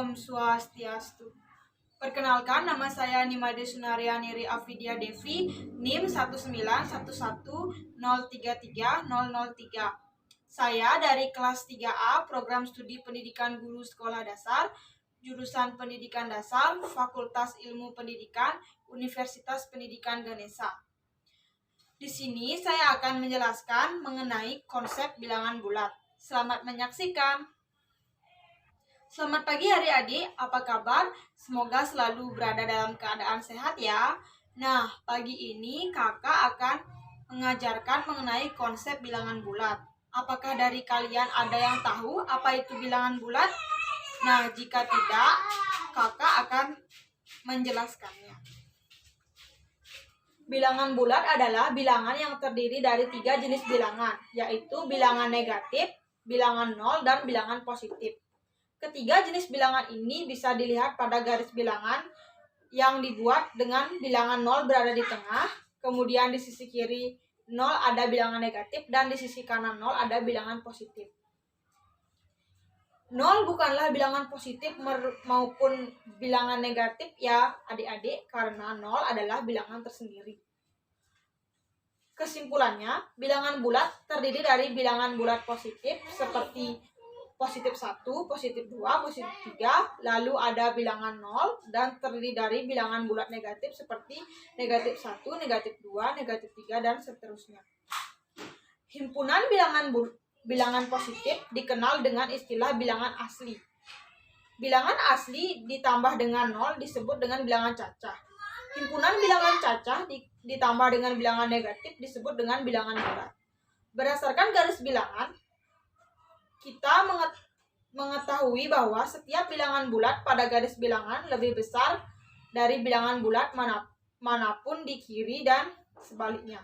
Om Swastiastu. Perkenalkan, nama saya Nimade Sunaryani Afidia Devi, NIM 19110330003. Saya dari kelas 3A, Program Studi Pendidikan Guru Sekolah Dasar, jurusan Pendidikan Dasar, Fakultas Ilmu Pendidikan, Universitas Pendidikan Ganesha. Di sini saya akan menjelaskan mengenai konsep bilangan bulat. Selamat menyaksikan. Selamat pagi adik-adik, apa kabar? Semoga selalu berada dalam keadaan sehat ya. Nah, pagi ini kakak akan mengajarkan mengenai konsep bilangan bulat. Apakah dari kalian ada yang tahu apa itu bilangan bulat? Nah, jika tidak, kakak akan menjelaskannya. Bilangan bulat adalah bilangan yang terdiri dari 3 jenis bilangan, yaitu bilangan negatif, bilangan nol, dan bilangan positif. Ketiga jenis bilangan ini bisa dilihat pada garis bilangan yang dibuat dengan bilangan nol berada di tengah, kemudian di sisi kiri nol ada bilangan negatif, dan di sisi kanan nol ada bilangan positif. Nol bukanlah bilangan positif maupun bilangan negatif ya adik-adik, karena nol adalah bilangan tersendiri. Kesimpulannya, bilangan bulat terdiri dari bilangan bulat positif seperti positif 1, positif 2, positif 3, lalu ada bilangan 0, dan terdiri dari bilangan bulat negatif seperti negatif 1, negatif 2, negatif 3, dan seterusnya. Himpunan bilangan positif dikenal dengan istilah bilangan asli. Bilangan asli ditambah dengan 0 disebut dengan bilangan cacah. Himpunan bilangan cacah ditambah dengan bilangan negatif disebut dengan bilangan bulat. Berdasarkan garis bilangan, kita mengetahui bahwa setiap bilangan bulat pada garis bilangan lebih besar dari bilangan bulat manapun di kiri dan sebaliknya.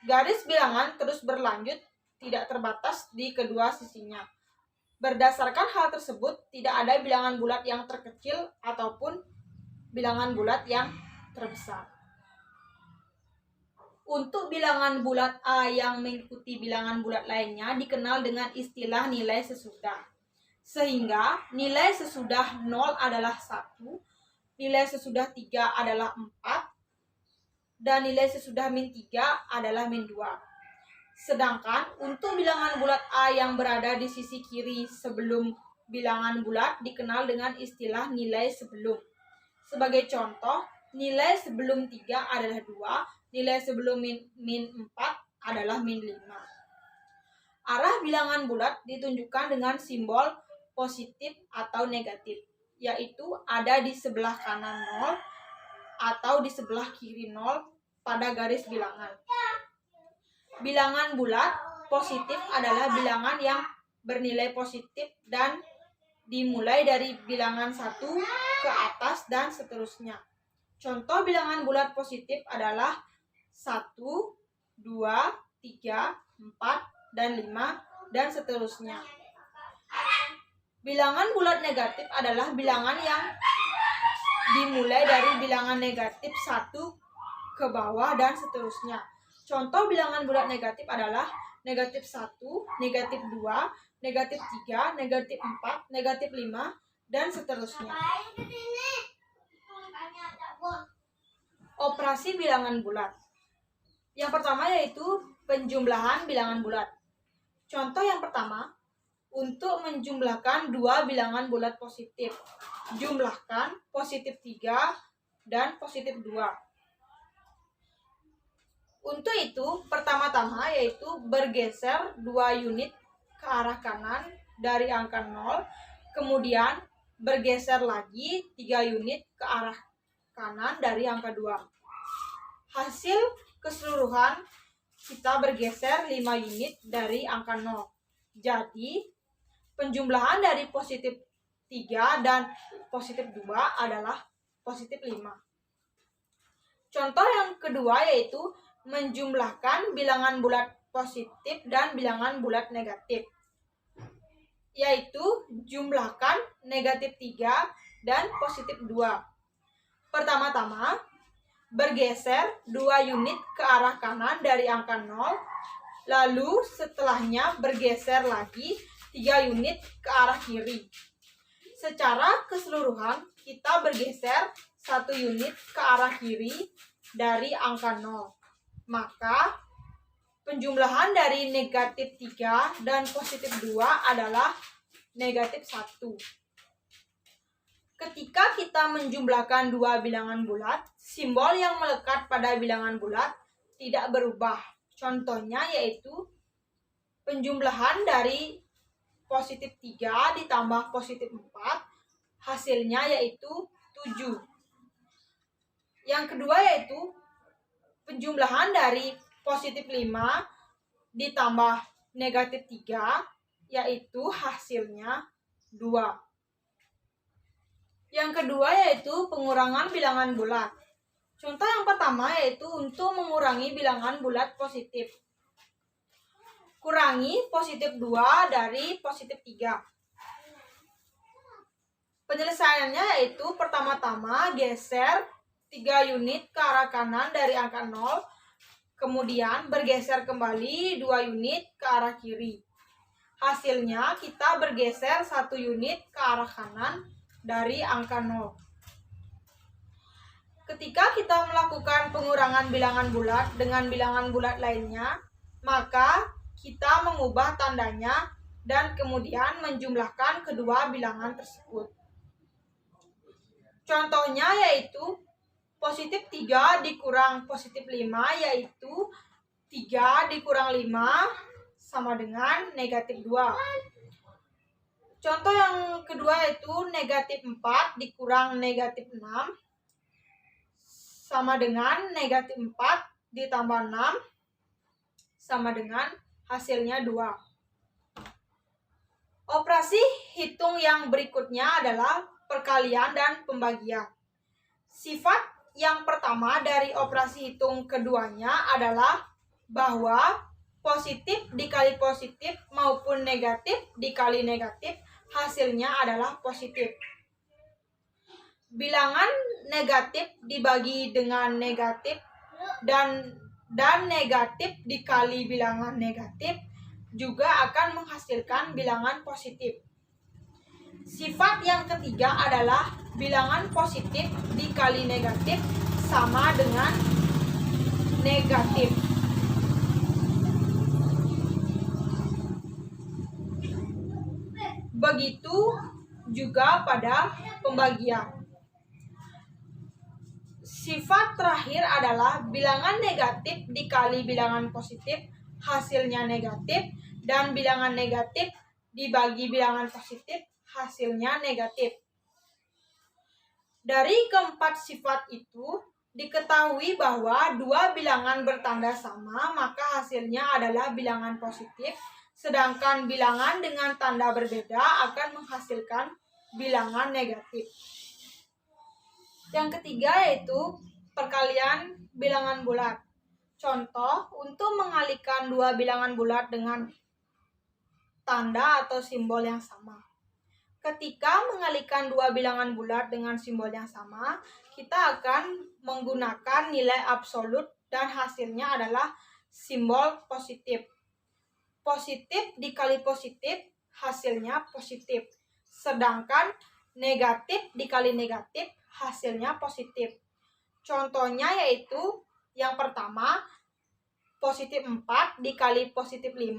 Garis bilangan terus berlanjut, tidak terbatas di kedua sisinya. Berdasarkan hal tersebut, tidak ada bilangan bulat yang terkecil ataupun bilangan bulat yang terbesar. Untuk bilangan bulat A yang mengikuti bilangan bulat lainnya dikenal dengan istilah nilai sesudah. Sehingga nilai sesudah 0 adalah 1, nilai sesudah 3 adalah 4, dan nilai sesudah min 3 adalah min 2. Sedangkan untuk bilangan bulat A yang berada di sisi kiri sebelum bilangan bulat dikenal dengan istilah nilai sebelum. Sebagai contoh, nilai sebelum 3 adalah 2, nilai sebelum min 4 adalah min 5. Arah bilangan bulat ditunjukkan dengan simbol positif atau negatif, yaitu ada di sebelah kanan 0 atau di sebelah kiri 0 pada garis bilangan. Bilangan bulat positif adalah bilangan yang bernilai positif dan dimulai dari bilangan 1 ke atas dan seterusnya. Contoh bilangan bulat positif adalah 1, 2, 3, 4, dan 5, dan seterusnya. Bilangan bulat negatif adalah bilangan yang dimulai dari bilangan negatif 1 ke bawah dan seterusnya. Contoh bilangan bulat negatif adalah negatif 1, negatif 2, negatif 3, negatif 4, negatif 5, dan seterusnya. Operasi bilangan bulat. Yang pertama yaitu penjumlahan bilangan bulat. Contoh yang pertama, untuk menjumlahkan 2 bilangan bulat positif, jumlahkan positif 3 dan positif 2. Untuk itu, pertama-tama yaitu bergeser 2 unit ke arah kanan dari angka 0, kemudian bergeser lagi 3 unit ke arah kanan dari angka 2. Hasil keseluruhan kita bergeser 5 unit dari angka 0. Jadi, penjumlahan dari positif 3 dan positif 2 adalah positif 5. Contoh yang kedua yaitu menjumlahkan bilangan bulat positif dan bilangan bulat negatif, yaitu jumlahkan negatif 3 dan positif 2. Pertama-tama, bergeser 2 unit ke arah kanan dari angka 0, lalu setelahnya bergeser lagi 3 unit ke arah kiri. Secara keseluruhan, kita bergeser 1 unit ke arah kiri dari angka 0. Maka, penjumlahan dari negatif 3 dan positif 2 adalah negatif 1. Ketika kita menjumlahkan dua bilangan bulat, simbol yang melekat pada bilangan bulat tidak berubah. Contohnya yaitu penjumlahan dari positif 3 ditambah positif 4, hasilnya yaitu 7. Yang kedua yaitu penjumlahan dari positif 5 ditambah negatif 3, yaitu hasilnya 2. Yang kedua yaitu pengurangan bilangan bulat. Contoh yang pertama yaitu untuk mengurangi bilangan bulat positif. Kurangi positif 2 dari positif 3. Penyelesaiannya yaitu pertama-tama geser 3 unit ke arah kanan dari angka 0, kemudian bergeser kembali 2 unit ke arah kiri. Hasilnya kita bergeser 1 unit ke arah kanan dari angka 0. Ketika kita melakukan pengurangan bilangan bulat dengan bilangan bulat lainnya, maka kita mengubah tandanya dan kemudian menjumlahkan kedua bilangan tersebut. Contohnya yaitu positif 3 dikurang positif 5, yaitu 3 dikurang 5 sama dengan negatif 2. Contoh yang kedua yaitu negatif 4 dikurang negatif 6 sama dengan negatif 4 ditambah 6 sama dengan hasilnya 2. Operasi hitung yang berikutnya adalah perkalian dan pembagian. Sifat yang pertama dari operasi hitung keduanya adalah bahwa positif dikali positif maupun negatif dikali negatif hasilnya adalah positif. Bilangan negatif dibagi dengan negatif dan negatif dikali bilangan negatif juga akan menghasilkan bilangan positif. Sifat yang ketiga adalah bilangan positif dikali negatif sama dengan negatif. Begitu juga pada pembagian. Sifat terakhir adalah bilangan negatif dikali bilangan positif hasilnya negatif dan bilangan negatif dibagi bilangan positif hasilnya negatif. Dari keempat sifat itu diketahui bahwa dua bilangan bertanda sama maka hasilnya adalah bilangan positif, sedangkan bilangan dengan tanda berbeda akan menghasilkan bilangan negatif. Yang ketiga yaitu perkalian bilangan bulat. Contoh, untuk mengalihkan dua bilangan bulat dengan tanda atau simbol yang sama. Ketika mengalihkan dua bilangan bulat dengan simbol yang sama, kita akan menggunakan nilai absolut dan hasilnya adalah simbol positif. Positif dikali positif hasilnya positif. Sedangkan negatif dikali negatif hasilnya positif. Contohnya yaitu yang pertama, positif 4 dikali positif 5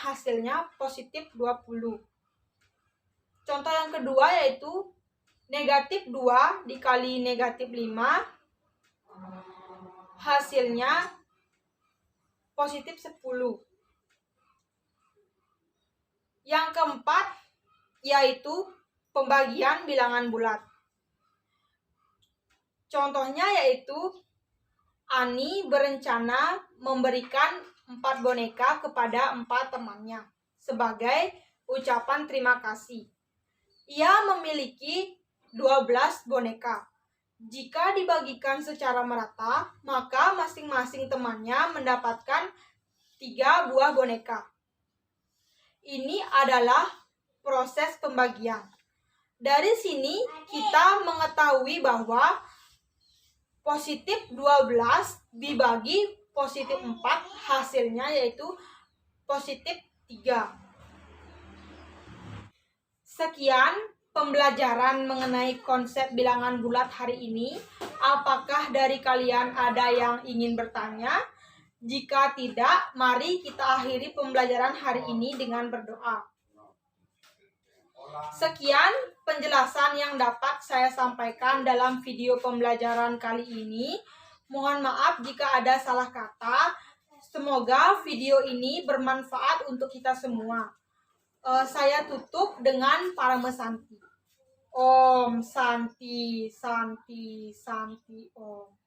hasilnya positif 20. Contoh yang kedua yaitu negatif 2 dikali negatif 5 hasilnya positif 10. Yang keempat yaitu pembagian bilangan bulat. Contohnya yaitu Ani berencana memberikan 4 boneka kepada 4 temannya sebagai ucapan terima kasih. Ia memiliki 12 boneka. Jika dibagikan secara merata, maka masing-masing temannya mendapatkan 3 buah boneka. Ini adalah proses pembagian. Dari sini kita mengetahui bahwa positif 12 dibagi positif 4 hasilnya yaitu positif 3. Sekian pembelajaran mengenai konsep bilangan bulat hari ini. Apakah dari kalian ada yang ingin bertanya? Jika tidak, mari kita akhiri pembelajaran hari ini dengan berdoa. Sekian penjelasan yang dapat saya sampaikan dalam video pembelajaran kali ini. Mohon maaf jika ada salah kata. Semoga video ini bermanfaat untuk kita semua. Saya tutup dengan Parama Santi. Om Santi, Santi, Santi, Om.